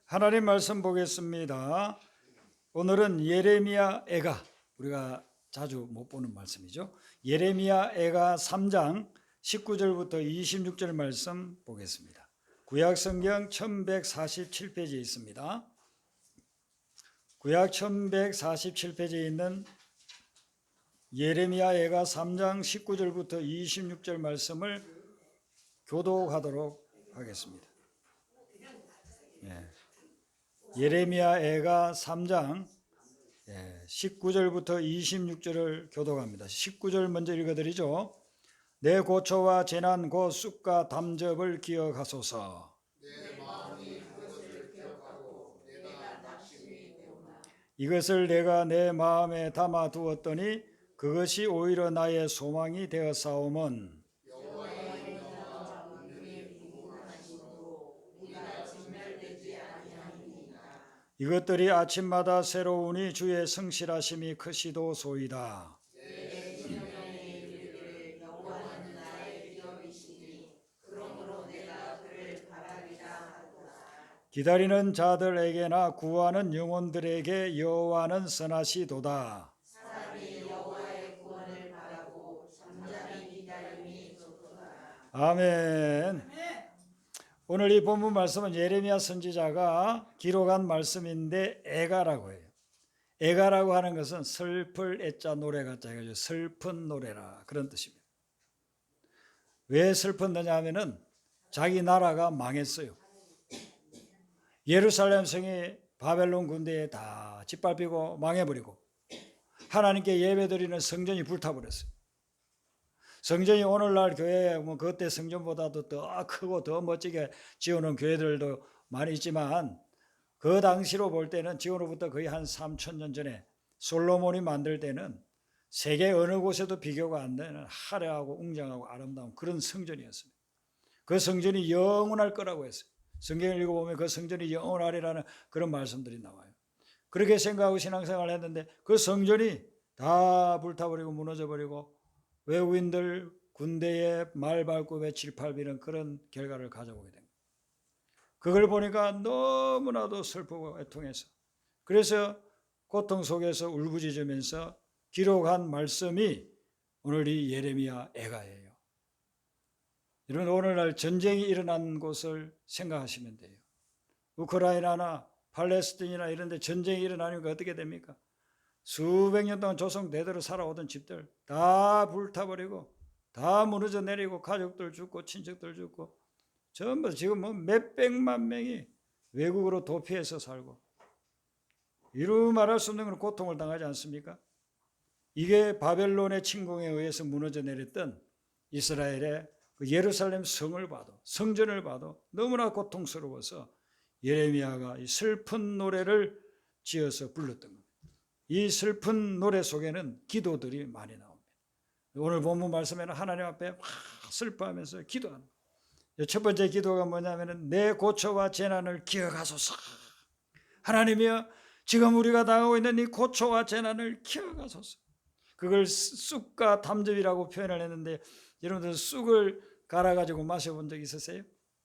하나님 말씀 보겠습니다. 오늘은 예레미야 애가, 우리가 자주 못 보는 말씀이죠. 예레미야 애가 3장 19절부터 26절 말씀 보겠습니다. 구약성경 1147페이지에 있습니다. 구약 1147페이지에 있는 예레미야 애가 3장 19절부터 26절 말씀을 교독하도록 하겠습니다. 예레미야 애가 3장 19절부터 26절을 교독합니다. 19절 먼저 읽어드리죠. 내 고초와 재난 곧 쑥과 담접을 기억하소서. 이것을 내가 내 마음에 담아 두었더니 그것이 오히려 나의 소망이 되었사오면 이것들이 아침마다 새로우니 주의 성실하심이 크시도소이다. 기다리는 자들에게나 구하는 영혼들에게 여호와는 선하시도다. 아멘. 오늘 이 본문 말씀은 예레미야 선지자가 기록한 말씀인데 애가라고 해요. 애가라고 하는 것은 슬플 애자 노래가 짜가지고 슬픈 노래라 그런 뜻입니다. 왜 슬펐느냐 하면은 자기 나라가 망했어요. 예루살렘 성이 바벨론 군대에 다 짓밟히고 망해버리고 하나님께 예배드리는 성전이 불타버렸어요. 성전이 오늘날 교회 그때 성전보다도 더 크고 더 멋지게 지어놓은 교회들도 많이 있지만 그 당시로 볼 때는 지금으로부터 거의 한 3,000년 전에 솔로몬이 만들 때는 세계 어느 곳에도 비교가 안 되는 화려하고 웅장하고 아름다운 그런 성전이었습니다. 그 성전이 영원할 거라고 했어요. 성경을 읽어보면 그 성전이 영원하리라는 그런 말씀들이 나와요. 그렇게 생각하고 신앙생활을 했는데 그 성전이 다 불타버리고 무너져버리고 외국인들 군대에 말 밟고 며칠 팔비는 그런 결과를 가져오게 됩니다. 그걸 보니까 너무나도 슬프고 애통해서 그래서 고통 속에서 울부짖으면서 기록한 말씀이 오늘 이 예레미야 애가예요. 여러분 오늘날 전쟁이 일어난 곳을 생각하시면 돼요. 우크라이나나 팔레스틴이나 이런 데 전쟁이 일어나니까 어떻게 됩니까? 수백 년 동안 조성 대대로 살아오던 집들 다 불타버리고 다 무너져 내리고 가족들 죽고 친척들 죽고 전부 지금 몇백만 명이 외국으로 도피해서 살고 이루 말할 수 없는 고통을 당하지 않습니까? 이게 바벨론의 침공에 의해서 무너져 내렸던 이스라엘의 그 예루살렘 성을 봐도 성전을 봐도 너무나 고통스러워서 예레미야가 이 슬픈 노래를 지어서 불렀던 겁니다. 이 슬픈 노래 속에는 기도들이 많이 나옵니다. 오늘 본문 말씀에는 하나님 앞에 막 슬퍼하면서 기도하는 거예요. 첫 번째 기도가 뭐냐면 내 고초와 재난을 기억하소서. 하나님이여 지금 우리가 당하고 있는 이 고초와 재난을 기억하소서. 그걸 쑥과 담즙이라고 표현을 했는데 여러분들 쑥을 갈아가지고 마셔본 적 있으세요?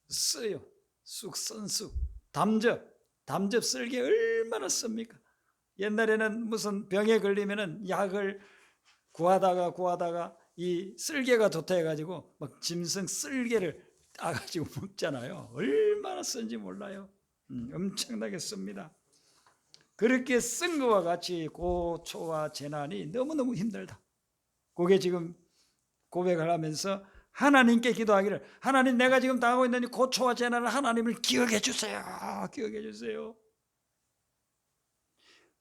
써요. 쑥, 쓴 쑥. 담즙 쓸개 얼마나 씁니까? 옛날에는 무슨 병에 걸리면은 약을 구하다가 이 쓸개가 좋다 해가지고 막 짐승 쓸개를 따가지고 먹잖아요. 얼마나 쓴지 몰라요. 엄청나게 씁니다. 그렇게 쓴 것과 같이 고초와 재난이 너무너무 힘들다. 그게 지금 고백을 하면서 하나님께 기도하기를 하나님 내가 지금 당하고 있는 이 고초와 재난을 하나님을 기억해 주세요. 기억해 주세요.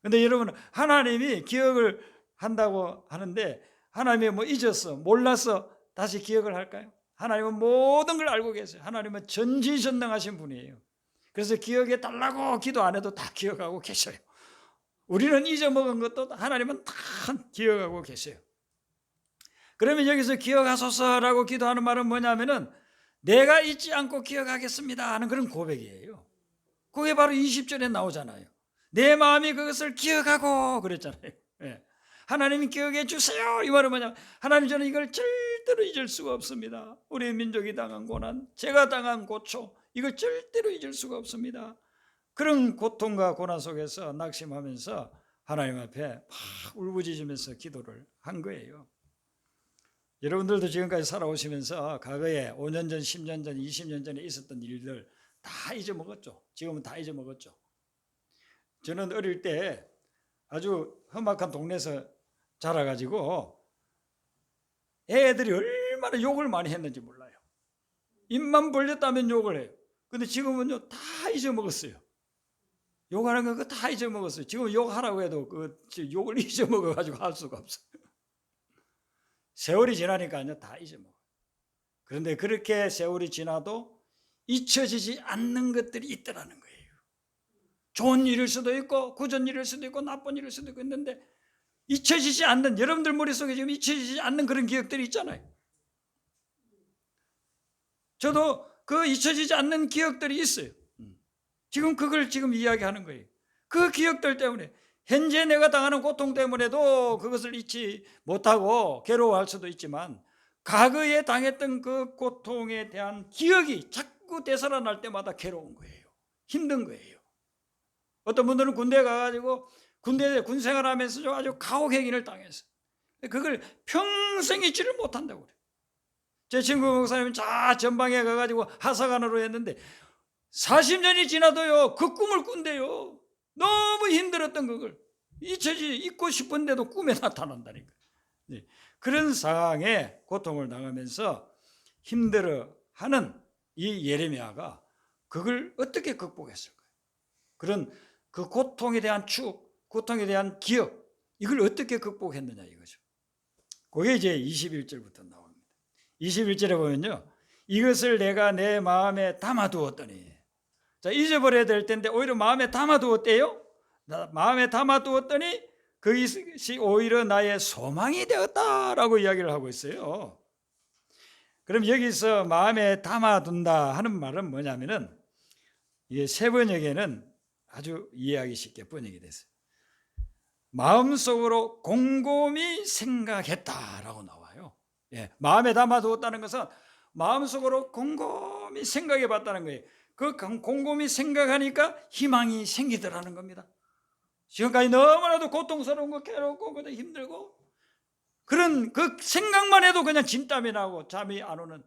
근데 여러분 하나님이 기억을 한다고 하는데 하나님이 잊었어 몰랐어 다시 기억을 할까요? 하나님은 모든 걸 알고 계세요. 하나님은 전지전능하신 분이에요. 그래서 기억해 달라고 기도 안 해도 다 기억하고 계셔요. 우리는 잊어먹은 것도 하나님은 다 기억하고 계세요. 그러면 여기서 기억하소서라고 기도하는 말은 뭐냐면은 내가 잊지 않고 기억하겠습니다 하는 그런 고백이에요. 그게 바로 20절에 나오잖아요. 내 마음이 그것을 기억하고 그랬잖아요. 하나님이 기억해 주세요. 이 말은 뭐냐면 하나님 저는 이걸 절대로 잊을 수가 없습니다. 우리 민족이 당한 고난, 제가 당한 고초 이걸 절대로 잊을 수가 없습니다. 그런 고통과 고난 속에서 낙심하면서 하나님 앞에 막 울부짖으면서 기도를 한 거예요. 여러분들도 지금까지 살아오시면서 과거에 5년 전, 10년 전, 20년 전에 있었던 일들 다 잊어먹었죠. 지금은 다 잊어먹었죠. 저는 어릴 때 아주 험악한 동네에서 자라가지고 애들이 얼마나 욕을 많이 했는지 몰라요. 입만 벌렸다면 욕을 해요. 근데 지금은요 다 잊어먹었어요. 욕하는 거 그거 다 잊어먹었어요. 지금 욕하라고 해도 그 욕을 잊어먹어가지고 할 수가 없어요. 세월이 지나니까요 다 잊어먹어요. 그런데 그렇게 세월이 지나도 잊혀지지 않는 것들이 있더라는 거예요. 좋은 일일 수도 있고 굳은 일일 수도 있고 나쁜 일일 수도 있고 있는데 잊혀지지 않는, 여러분들 머릿속에 지금 잊혀지지 않는 그런 기억들이 있잖아요. 저도 그 잊혀지지 않는 기억들이 있어요. 지금 그걸 지금 이야기하는 거예요. 그 기억들 때문에 현재 내가 당하는 고통 때문에도 그것을 잊지 못하고 괴로워할 수도 있지만 과거에 당했던 그 고통에 대한 기억이 자꾸 되살아날 때마다 괴로운 거예요. 힘든 거예요. 어떤 분들은 군대에 가가지고 군 생활하면서 아주 가혹행위를 당했어요. 그걸 평생 잊지를 못한다고 그래요. 제 친구 목사님은 저 전방에 가가지고 하사관으로 했는데 40년이 지나도요 그 꿈을 꾼대요. 너무 힘들었던 그걸 잊고 싶은데도 꿈에 나타난다니까. 그런 상황에 고통을 당하면서 힘들어하는 이 예레미야가 그걸 어떻게 극복했을까요? 그런 그 고통에 대한 추억, 고통에 대한 기억, 이걸 어떻게 극복했느냐 이거죠. 그게 이제 21절부터 나옵니다. 21절에 보면요, 이것을 내가 내 마음에 담아두었더니, 자, 잊어버려야 될 텐데 오히려 마음에 담아두었대요. 마음에 담아두었더니 그것이 오히려 나의 소망이 되었다라고 이야기를 하고 있어요. 그럼 여기서 마음에 담아둔다 하는 말은 뭐냐면은 이게 세번역에는 아주 이해하기 쉽게 번역이 됐어요. 마음속으로 곰곰이 생각했다라고 나와요. 예, 마음에 담아두었다는 것은 마음속으로 곰곰이 생각해 봤다는 거예요. 그 곰곰이 생각하니까 희망이 생기더라는 겁니다. 지금까지 너무나도 고통스러운 거, 괴롭고 힘들고 그런 그 생각만 해도 그냥 진땀이 나고 잠이 안 오는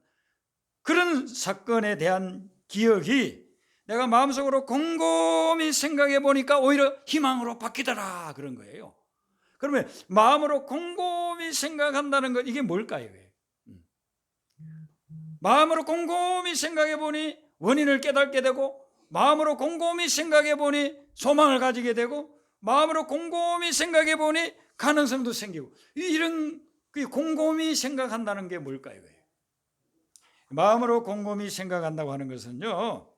그런 사건에 대한 기억이 내가 마음속으로 곰곰이 생각해 보니까 오히려 희망으로 바뀌더라 그런 거예요. 그러면 마음으로 곰곰이 생각한다는 것, 이게 뭘까요? 마음으로 곰곰이 생각해 보니 원인을 깨닫게 되고, 마음으로 곰곰이 생각해 보니 소망을 가지게 되고, 마음으로 곰곰이 생각해 보니 가능성도 생기고, 이런 곰곰이 생각한다는 게 뭘까요? 마음으로 곰곰이 생각한다고 하는 것은요,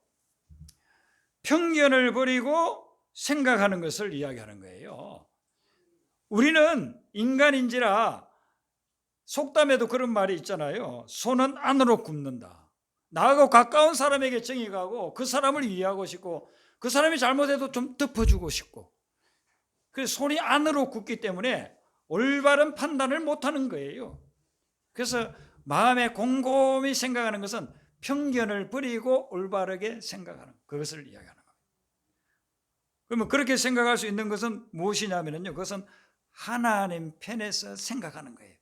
편견을 버리고 생각하는 것을 이야기하는 거예요. 우리는 인간인지라 속담에도 그런 말이 있잖아요. 손은 안으로 굽는다. 나하고 가까운 사람에게 정이 가고 그 사람을 이해하고 싶고 그 사람이 잘못해도 좀 덮어주고 싶고, 그래서 손이 안으로 굽기 때문에 올바른 판단을 못하는 거예요. 그래서 마음에 곰곰이 생각하는 것은 편견을 버리고 올바르게 생각하는, 그것을 이야기하는 겁니다. 그러면 그렇게 생각할 수 있는 것은 무엇이냐면요, 그것은 하나님 편에서 생각하는 거예요.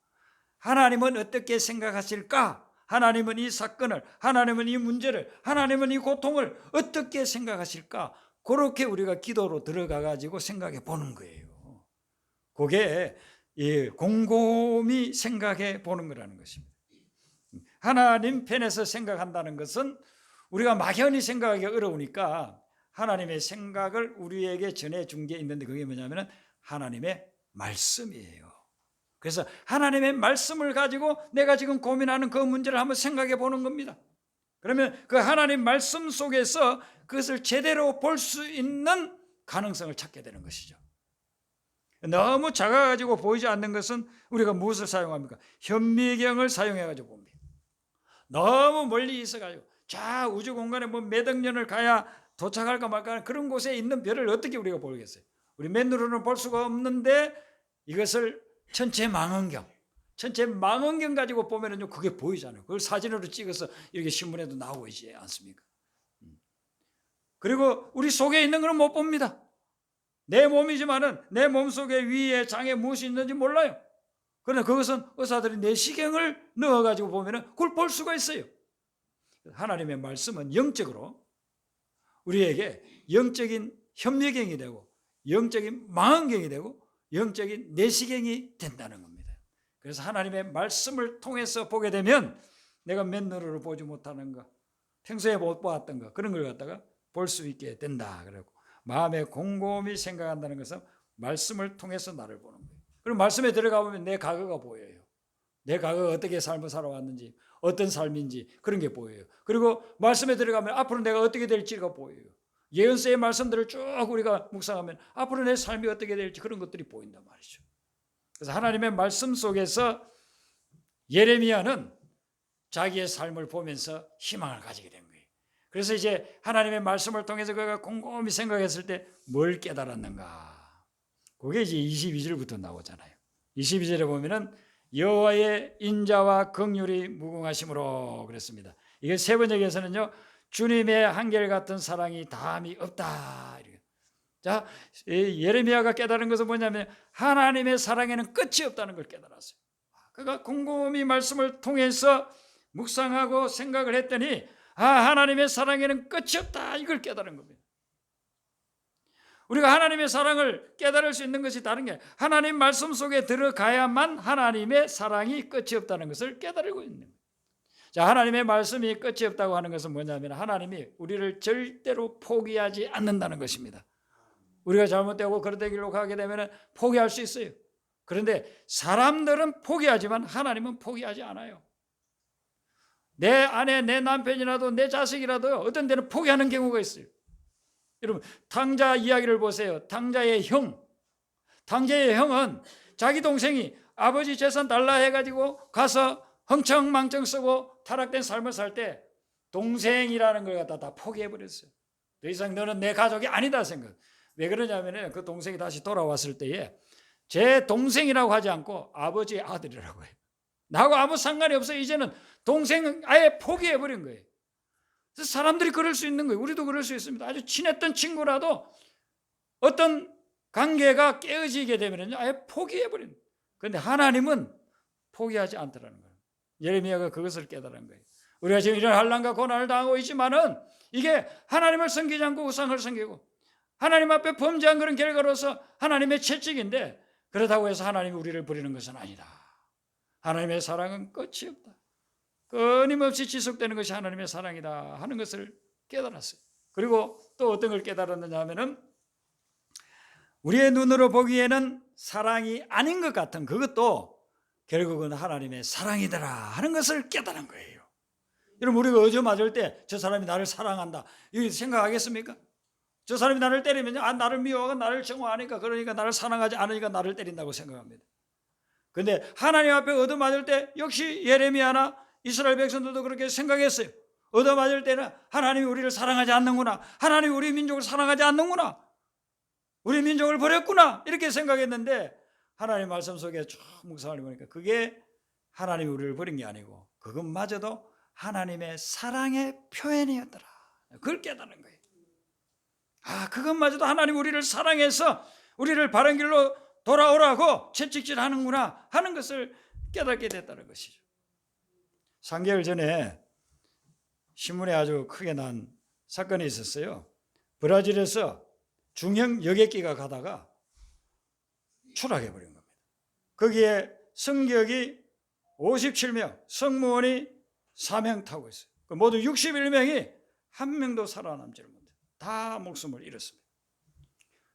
하나님은 어떻게 생각하실까? 하나님은 이 사건을, 하나님은 이 문제를, 하나님은 이 고통을 어떻게 생각하실까? 그렇게 우리가 기도로 들어가 가지고 생각해 보는 거예요. 그게 곰곰이 생각해 보는 거라는 것입니다. 하나님 편에서 생각한다는 것은 우리가 막연히 생각하기 어려우니까 하나님의 생각을 우리에게 전해준 게 있는데, 그게 뭐냐면 하나님의 말씀이에요. 그래서 하나님의 말씀을 가지고 내가 지금 고민하는 그 문제를 한번 생각해 보는 겁니다. 그러면 그 하나님 말씀 속에서 그것을 제대로 볼 수 있는 가능성을 찾게 되는 것이죠. 너무 작아가지고 보이지 않는 것은 우리가 무엇을 사용합니까? 현미경을 사용해가지고 봅니다. 너무 멀리 있어가지고 자 우주 공간에 뭐 몇 억 년을 가야 도착할까 말까 하는 그런 곳에 있는 별을 어떻게 우리가 보겠어요? 우리 맨눈으로는 볼 수가 없는데 이것을 천체 망원경 가지고 보면은요 그게 보이잖아요. 그걸 사진으로 찍어서 이렇게 신문에도 나오고 있지 않습니까? 그리고 우리 속에 있는 것은 못 봅니다. 내 몸이지만은 내 몸속에 위에 장에 무엇이 있는지 몰라요. 그러나 그것은 의사들이 내시경을 넣어가지고 보면은 그걸 볼 수가 있어요. 하나님의 말씀은 영적으로 우리에게 영적인 현미경이 되고 영적인 망원경이 되고 영적인 내시경이 된다는 겁니다. 그래서 하나님의 말씀을 통해서 보게 되면 내가 맨눈으로 보지 못하는 것, 평소에 못 보았던 것, 그런 걸 갖다가 볼 수 있게 된다. 그러고 마음에 곰곰이 생각한다는 것은 말씀을 통해서 나를 보는 거예요. 그리고 말씀에 들어가 보면 내 과거가 보여요. 내 과거가 어떻게 삶을 살아왔는지, 어떤 삶인지 그런 게 보여요. 그리고 말씀에 들어가면 앞으로 내가 어떻게 될지가 보여요. 예언서의 말씀들을 쭉 우리가 묵상하면 앞으로 내 삶이 어떻게 될지 그런 것들이 보인단 말이죠. 그래서 하나님의 말씀 속에서 예레미야는 자기의 삶을 보면서 희망을 가지게 된 거예요. 그래서 이제 하나님의 말씀을 통해서 그가 곰곰이 생각했을 때 뭘 깨달았는가? 그게 이제 22절부터 나오잖아요. 22절에 보면은 여호와의 인자와 긍휼이 무궁하심으로 그랬습니다. 이게 세 번역에서는요, 주님의 한결같은 사랑이 다함이 없다. 자, 예레미야가 깨달은 것은 뭐냐면 하나님의 사랑에는 끝이 없다는 걸 깨달았어요. 그가 곰곰이 말씀을 통해서 묵상하고 생각을 했더니 하나님의 사랑에는 끝이 없다, 이걸 깨달은 겁니다. 우리가 하나님의 사랑을 깨달을 수 있는 것이 다른 게 하나님 말씀 속에 들어가야만 하나님의 사랑이 끝이 없다는 것을 깨달고 있는 거예요. 자, 하나님의 말씀이 끝이 없다고 하는 것은 뭐냐면 하나님이 우리를 절대로 포기하지 않는다는 것입니다. 우리가 잘못되고 그런 길로 가게 되면 포기할 수 있어요. 그런데 사람들은 포기하지만 하나님은 포기하지 않아요. 내 아내, 내 남편이라도 내 자식이라도 어떤 데는 포기하는 경우가 있어요. 여러분, 탕자 이야기를 보세요. 탕자의 형은 자기 동생이 아버지 재산 달라 해가지고 가서 흥청망청 쓰고 타락된 삶을 살 때 동생이라는 걸 갖다 다 포기해버렸어요. 더 이상 너는 내 가족이 아니다 생각. 왜 그러냐면 그 동생이 다시 돌아왔을 때에 제 동생이라고 하지 않고 아버지의 아들이라고 해요. 나하고 아무 상관이 없어요. 이제는 동생 아예 포기해버린 거예요. 그래서 사람들이 그럴 수 있는 거예요. 우리도 그럴 수 있습니다. 아주 친했던 친구라도 어떤 관계가 깨어지게 되면 아예 포기해버린 거예요. 그런데 하나님은 포기하지 않더라는 거예요. 예레미야가 그것을 깨달은 거예요. 우리가 지금 이런 환난과 고난을 당하고 있지만은 이게 하나님을 섬기지 않고 우상을 섬기고 하나님 앞에 범죄한 그런 결과로서 하나님의 채찍인데, 그렇다고 해서 하나님이 우리를 버리는 것은 아니다. 하나님의 사랑은 끝이 없다. 끊임없이 지속되는 것이 하나님의 사랑이다 하는 것을 깨달았어요. 그리고 또 어떤 걸 깨달았느냐 하면은 우리의 눈으로 보기에는 사랑이 아닌 것 같은 그것도 결국은 하나님의 사랑이더라 하는 것을 깨달은 거예요. 여러분, 우리가 어저 맞을 때 저 사람이 나를 사랑한다 이렇게 생각하겠습니까? 저 사람이 나를 때리면 나를 미워하고 나를 정오하니까, 그러니까 나를 사랑하지 않으니까 나를 때린다고 생각합니다. 그런데 하나님 앞에 얻어맞을 때 역시 예레미야나 이스라엘 백성들도 그렇게 생각했어요. 얻어맞을 때는 하나님이 우리를 사랑하지 않는구나, 하나님이 우리 민족을 사랑하지 않는구나, 우리 민족을 버렸구나 이렇게 생각했는데 하나님 말씀 속에 쭉 묵상을 해보니까 그게 하나님이 우리를 버린 게 아니고 그것마저도 하나님의 사랑의 표현이었더라. 그걸 깨달은 거예요. 그것마저도 하나님 우리를 사랑해서 우리를 바른 길로 돌아오라고 채찍질 하는구나 하는 것을 깨닫게 됐다는 것이죠. 3개월 전에 신문에 아주 크게 난 사건이 있었어요. 브라질에서 중형 여객기가 가다가 추락해버린 겁니다. 거기에 승객이 57명, 승무원이 4명 타고 있어요. 모두 61명이 한 명도 살아남지 못해요. 다 목숨을 잃었습니다.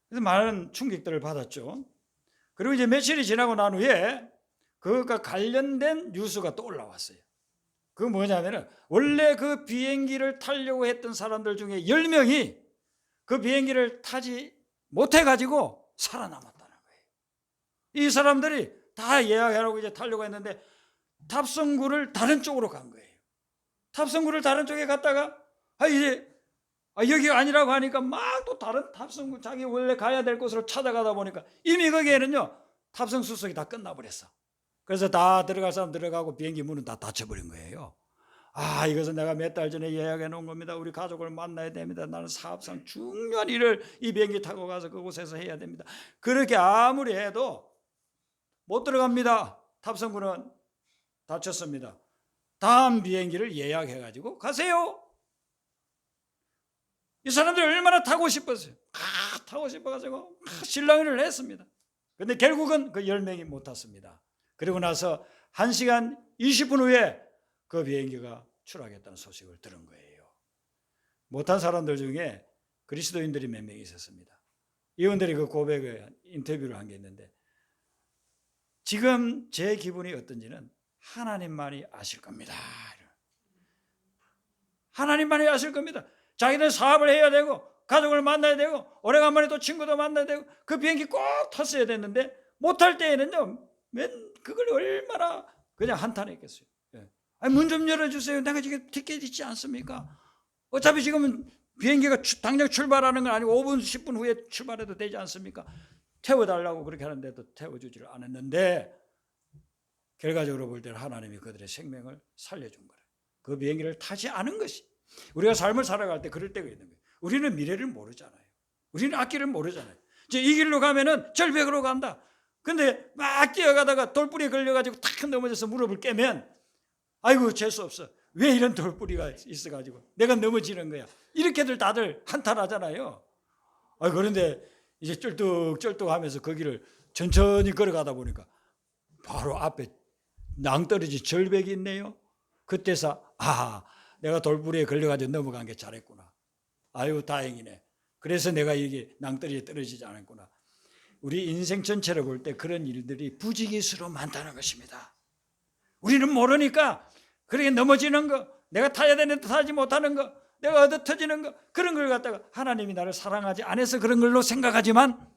그래서 많은 충격들을 받았죠. 그리고 이제 며칠이 지나고 난 후에 그것과 관련된 뉴스가 또 올라왔어요. 그거 뭐냐면은 원래 그 비행기를 타려고 했던 사람들 중에 10명이 그 비행기를 타지 못해가지고 살아남았다는 거예요. 이 사람들이 다 예약하라고 이제 타려고 했는데 탑승구를 다른 쪽으로 간 거예요. 탑승구를 다른 쪽에 갔다가 이제 여기가 아니라고 하니까 막 또 다른 탑승구 자기 원래 가야 될 곳으로 찾아가다 보니까 이미 거기에는요 탑승 수속이 다 끝나버렸어. 그래서 다 들어갈 사람 들어가고 비행기 문은 다 닫혀버린 거예요. 이것은 내가 몇 달 전에 예약해 놓은 겁니다. 우리 가족을 만나야 됩니다. 나는 사업상 중요한 일을 이 비행기 타고 가서 그곳에서 해야 됩니다. 그렇게 아무리 해도 못 들어갑니다. 탑승구는 다쳤습니다. 다음 비행기를 예약해 가지고 가세요. 이 사람들이 얼마나 타고 싶었어요. 타고 싶어가지고 실랑이를 했습니다. 근데 결국은 그 10명이 못 탔습니다. 그리고 나서 1시간 20분 후에 그 비행기가 추락했다는 소식을 들은 거예요. 못한 사람들 중에 그리스도인들이 몇 명 있었습니다. 이분들이 그 고백을 인터뷰를 한 게 있는데, 지금 제 기분이 어떤지는 하나님만이 아실 겁니다. 하나님만이 아실 겁니다. 자기들 사업을 해야 되고 가족을 만나야 되고 오래간만에 또 친구도 만나야 되고 그 비행기 꼭 탔어야 됐는데 못할 때에는요, 그걸 얼마나 그냥 한탄했겠어요. 문 좀 열어주세요. 내가 지금 티켓 있지 않습니까? 어차피 지금은 비행기가 당장 출발하는 건 아니고 5분 10분 후에 출발해도 되지 않습니까? 태워달라고 그렇게 하는데도 태워주지를 않았는데, 결과적으로 볼 때는 하나님이 그들의 생명을 살려준 거예요. 그 비행기를 타지 않은 것이. 우리가 삶을 살아갈 때 그럴 때가 있는 거예요. 우리는 미래를 모르잖아요. 우리는 앞길을 모르잖아요. 이제 이 길로 가면은 절벽으로 간다. 근데 막 뛰어가다가 돌뿌리에 걸려가지고 탁 넘어져서 무릎을 깨면, 아이고 재수 없어. 왜 이런 돌뿌리가 있어가지고 내가 넘어지는 거야. 이렇게들 다들 한탄하잖아요. 그런데 이제 쩔뚝쩔뚝하면서 그 길을 천천히 걸어가다 보니까 바로 앞에 낭떠러지 절벽이 있네요. 그때서 내가 돌뿌리에 걸려가지고 넘어간 게 잘했구나. 아유 다행이네. 그래서 내가 이게 낭떠러지에 떨어지지 않았구나. 우리 인생 전체를 볼 때 그런 일들이 부지기수로 많다는 것입니다. 우리는 모르니까 그렇게 넘어지는 거, 내가 타야 되는데 타지 못하는 거, 내가 얻어터지는 거, 그런 걸 갖다가 하나님이 나를 사랑하지 않아서 그런 걸로 생각하지만,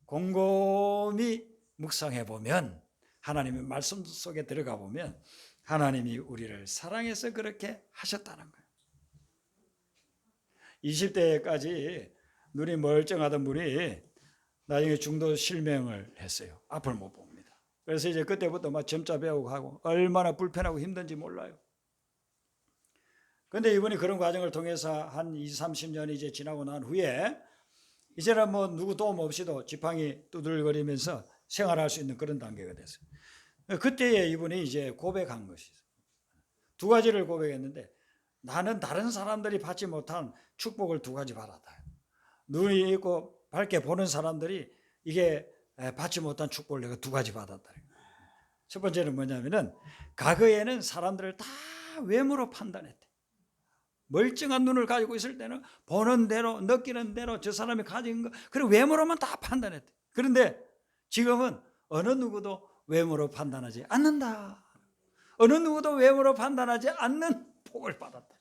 곰곰이 묵상해 보면, 하나님의 말씀 속에 들어가 보면 하나님이 우리를 사랑해서 그렇게 하셨다는 거예요. 20대까지 눈이 멀쩡하던 분이 나중에 중도 실명을 했어요. 앞을 못 봅니다. 그래서 이제 그때부터 막 점자 배우고 하고 얼마나 불편하고 힘든지 몰라요. 그런데 이분이 그런 과정을 통해서 한 20, 30년이 이제 지나고 난 후에 이제는 뭐 누구 도움 없이도 지팡이 두들거리면서 생활할 수 있는 그런 단계가 됐어요. 그때에 이분이 이제 고백한 것이죠. 두 가지를 고백했는데, 나는 다른 사람들이 받지 못한 축복을 두 가지 받았다. 눈이 있고 밝게 보는 사람들이 이게 받지 못한 축복을 내가 두 가지 받았다. 첫 번째는 뭐냐면은, 과거에는 사람들을 다 외모로 판단했대. 멀쩡한 눈을 가지고 있을 때는 보는 대로 느끼는 대로 저 사람이 가진 거, 그리고 외모로만 다 판단했대. 그런데 지금은 어느 누구도 외모로 판단하지 않는다. 어느 누구도 외모로 판단하지 않는 복을 받았다.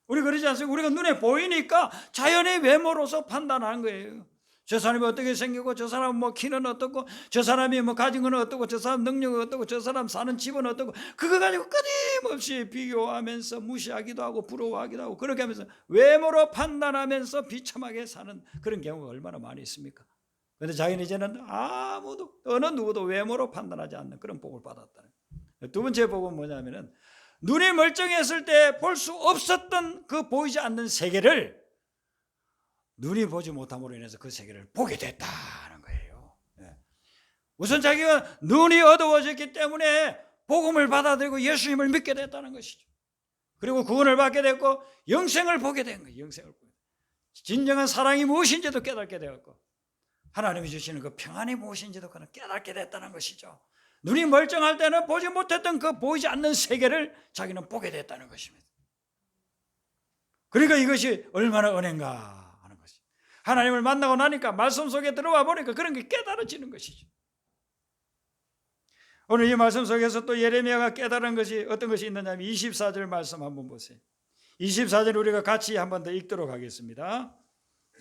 우리 그러지 않습니까? 우리가 눈에 보이니까 자연의 외모로서 판단하는 거예요. 저 사람이 어떻게 생기고, 저 사람 뭐 키는 어떻고, 저 사람이 뭐 가진 건 어떻고, 저 사람 능력은 어떻고, 저 사람 사는 집은 어떻고, 그거 가지고 끊임없이 비교하면서 무시하기도 하고 부러워하기도 하고, 그렇게 하면서 외모로 판단하면서 비참하게 사는 그런 경우가 얼마나 많이 있습니까? 그런데 자기는 이제는 아무도, 어느 누구도 외모로 판단하지 않는 그런 복을 받았다는 거예요. 두 번째 복은 뭐냐면은, 눈이 멀쩡했을 때 볼 수 없었던 그 보이지 않는 세계를 눈이 보지 못함으로 인해서 그 세계를 보게 됐다는 거예요. 우선 자기가 눈이 어두워졌기 때문에 복음을 받아들이고 예수님을 믿게 됐다는 것이죠. 그리고 구원을 받게 됐고 영생을 보게 된 거예요. 영생을 보게. 진정한 사랑이 무엇인지도 깨닫게 되었고, 하나님이 주시는 그 평안이 무엇인지도 그는 깨닫게 됐다는 것이죠. 눈이 멀쩡할 때는 보지 못했던 그 보이지 않는 세계를 자기는 보게 됐다는 것입니다. 그러니까 이것이 얼마나 은혜인가 하는 것이, 하나님을 만나고 나니까 말씀 속에 들어와 보니까 그런 게 깨달아지는 것이죠. 오늘 이 말씀 속에서 또 예레미야가 깨달은 것이 어떤 것이 있느냐면 24절 말씀 한번 보세요. 24절 우리가 같이 한번 더 읽도록 하겠습니다.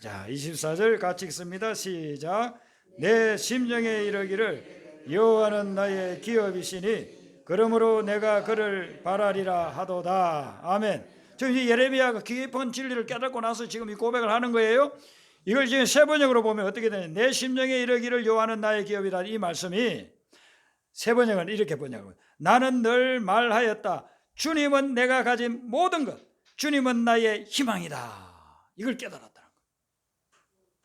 자, 24절 같이 읽습니다. 시작. 내 심령에 이르기를 여호와는 나의 기업이시니 그러므로 내가 그를 바라리라 하도다. 아멘. 지금 예레미야가 깊은 진리를 깨닫고 나서 지금 이 고백을 하는 거예요. 이걸 지금 세 번역으로 보면 어떻게 되냐, 내 심령에 이르기를 여호와는 나의 기업이라. 이 말씀이 세 번역은 이렇게 번역합니다. 나는 늘 말하였다. 주님은 내가 가진 모든 것, 주님은 나의 희망이다. 이걸 깨달았다는 거예요.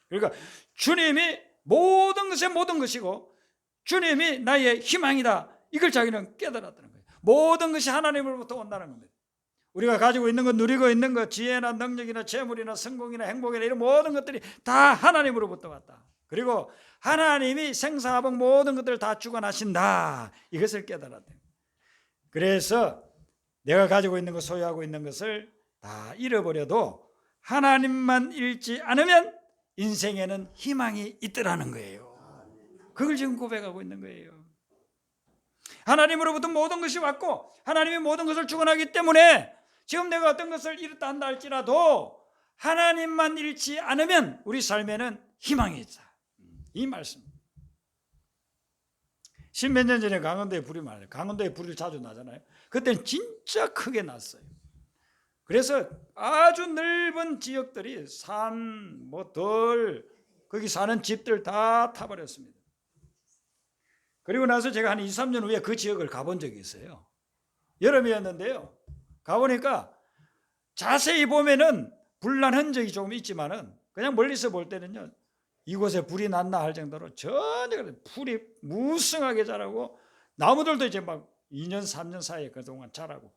그러니까 주님이 모든 것의 모든 것이고 주님이 나의 희망이다. 이걸 자기는 깨달았다는 거예요. 모든 것이 하나님으로부터 온다는 겁니다. 우리가 가지고 있는 것, 누리고 있는 것, 지혜나 능력이나 재물이나 성공이나 행복이나 이런 모든 것들이 다 하나님으로부터 왔다. 그리고 하나님이 생사화복 모든 것들을 다 주관하신다. 이것을 깨달았다. 그래서 내가 가지고 있는 것, 소유하고 있는 것을 다 잃어버려도 하나님만 잃지 않으면 인생에는 희망이 있더라는 거예요. 그걸 지금 고백하고 있는 거예요. 하나님으로부터 모든 것이 왔고 하나님이 모든 것을 주관하기 때문에 지금 내가 어떤 것을 잃었다 한다 할지라도 하나님만 잃지 않으면 우리 삶에는 희망이 있다. 이 말씀. 십몇 년 전에 강원도에 불이 많아요. 강원도에 불이 자주 나잖아요. 그때는 진짜 크게 났어요. 그래서 아주 넓은 지역들이 산, 들, 거기 사는 집들 다 타버렸습니다. 그리고 나서 제가 한 2, 3년 후에 그 지역을 가본 적이 있어요. 여름이었는데요. 가보니까 자세히 보면은 불난 흔적이 조금 있지만은 그냥 멀리서 볼 때는요. 이곳에 불이 났나 할 정도로 전혀 풀이 무성하게 자라고 나무들도 이제 막 2년, 3년 사이에 그동안 자라고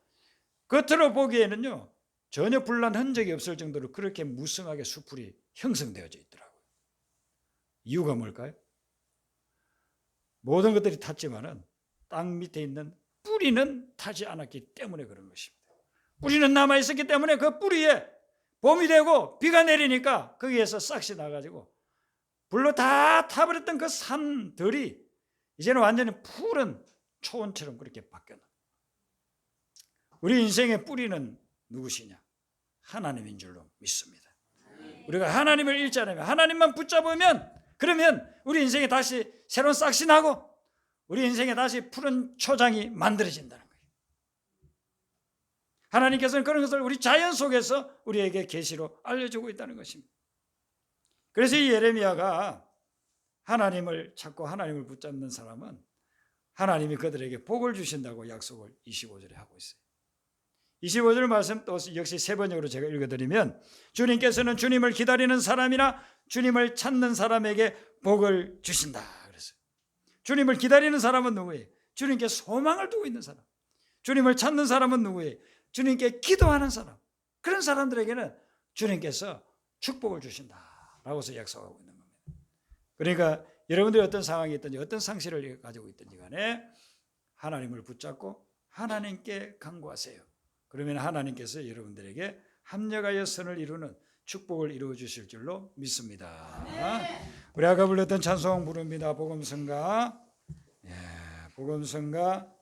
겉으로 보기에는요. 전혀 불난 흔적이 없을 정도로 그렇게 무성하게 수풀이 형성되어져 있더라고요. 이유가 뭘까요? 모든 것들이 탔지만은 땅 밑에 있는 뿌리는 타지 않았기 때문에 그런 것입니다. 뿌리는 남아 있었기 때문에 그 뿌리에 봄이 되고 비가 내리니까 거기에서 싹이 나가지고 불로 다 타버렸던 그 산들이 이제는 완전히 푸른 초원처럼 그렇게 바뀌었다. 우리 인생의 뿌리는 누구시냐? 하나님인 줄로 믿습니다. 우리가 하나님을 잃지 않으면 하나님만 붙잡으면 그러면 우리 인생에 다시 새로운 싹이 나고 우리 인생에 다시 푸른 초장이 만들어진다는 거예요. 하나님께서는 그런 것을 우리 자연 속에서 우리에게 계시로 알려주고 있다는 것입니다. 그래서 이 예레미야가 하나님을 찾고 하나님을 붙잡는 사람은 하나님이 그들에게 복을 주신다고 약속을 25절에 하고 있어요. 25절 말씀 또 역시 세 번역으로 제가 읽어드리면 주님께서는 주님을 기다리는 사람이나 주님을 찾는 사람에게 복을 주신다 그랬어요. 주님을 기다리는 사람은 누구예요? 주님께 소망을 두고 있는 사람. 주님을 찾는 사람은 누구예요? 주님께 기도하는 사람. 그런 사람들에게는 주님께서 축복을 주신다라고서 약속하고 있는 겁니다. 그러니까 여러분들이 어떤 상황이 있든지 어떤 상실을 가지고 있든지 간에 하나님을 붙잡고 하나님께 간구하세요. 그러면 하나님께서 여러분들에게 합력하여 선을 이루는 축복을 이루어 주실 줄로 믿습니다. 우리 아까 불렀던 찬송 부릅니다. 복음성가. 복음성가